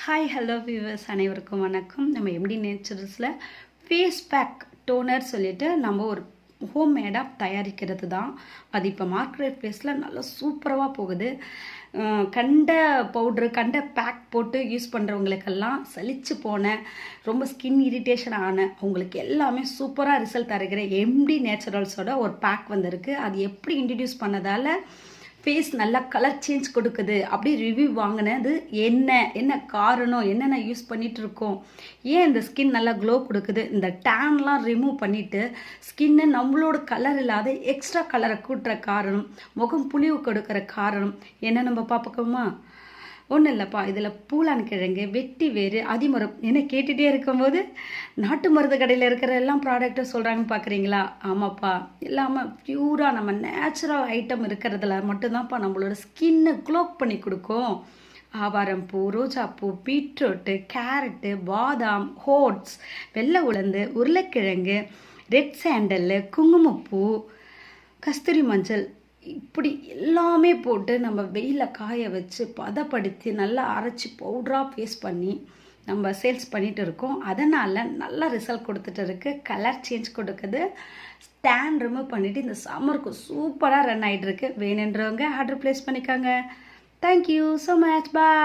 Hi hello viewers அனைவருக்கும் வணக்கம். நம்ம எம்டி நேச்சுரல்ஸில் ஃபேஸ் பேக் டோனர் சொல்லிட்டு நம்ம ஒரு ஹோம்மேடாக தயாரிக்கிறது தான். அது இப்போ மார்க்கெட் ப்ளேஸில் நல்லா சூப்பராக போகுது. கண்ட பவுட்ரு கண்ட பேக் போட்டு யூஸ் பண்ணுறவங்களுக்கெல்லாம் சலிச்சு போன ரொம்ப ஸ்கின் இரிட்டேஷன் ஆன அவங்களுக்கு எல்லாமே சூப்பராக ரிசல்ட் தருகிற எம்டி நேச்சுரல்ஸோட ஒரு பேக் வந்திருக்கு. அது எப்படி இன்ட்ரடியூஸ் பண்ணதால் ஃபேஸ் நல்லா கலர் சேஞ்ச் கொடுக்குது அப்படி ரிவ்யூ வாங்கினது என்ன காரணம், என்னென்ன யூஸ் பண்ணிகிட்டு இருக்கோம், ஏன் இந்த ஸ்கின் நல்லா க்ளோ கொடுக்குது, இந்த டேன்லாம் ரிமூவ் பண்ணிவிட்டு ஸ்கின்னு நம்மளோட கலர் இல்லாத எக்ஸ்ட்ரா கலரை கூட்டுற காரணம், முகம் புளிவு கொடுக்குற காரணம் என்ன நம்ம பார்ப்போமா? ஒன்றும் இல்லைப்பா, இதில் பூலான் கிழங்கு, வெட்டி வேறு, அதிமரம் என்ன கேட்டுகிட்டே இருக்கும்போது நாட்டு மருந்து கடையில் இருக்கிற எல்லாம் ப்ராடக்ட்டை சொல்கிறாங்கன்னு பார்க்குறீங்களா? ஆமாப்பா, இல்லாமல் ப்யூராக நம்ம நேச்சுரல் ஐட்டம் இருக்கிறதுல மட்டும்தான்ப்பா நம்மளோட ஸ்கின்னை க்ளோக் பண்ணி கொடுக்கும். ஆவாரம்பூ, ரோஜாப்பூ, பீட்ரூட்டு, கேரட்டு, பாதாம், ஓட்ஸ், வெள்ளை உளுந்து, உருளைக்கிழங்கு, ரெட் சாண்டல், குங்குமப்பூ, கஸ்தூரி மஞ்சள், இப்படி எல்லாமே போட்டு நம்ம வெயிலில் காய வச்சு பதப்படுத்தி நல்லா அரைச்சி பவுடராக பேஸ்ட் பண்ணி நம்ம சேல்ஸ் பண்ணிகிட்டு இருக்கோம். அதனால் நல்ல ரிசல்ட் கொடுத்துட்டு இருக்குது. கலர் சேஞ்ச் கொடுக்குது. ஸ்டான் ரிமூவ் பண்ணிவிட்டு இந்த சம்மருக்கு சூப்பராக ரன் ஆகிட்டு இருக்கு. வேணுன்றவங்க ஆர்டர் ப்ளேஸ் பண்ணிக்காங்க. Thank you so much. பாய்.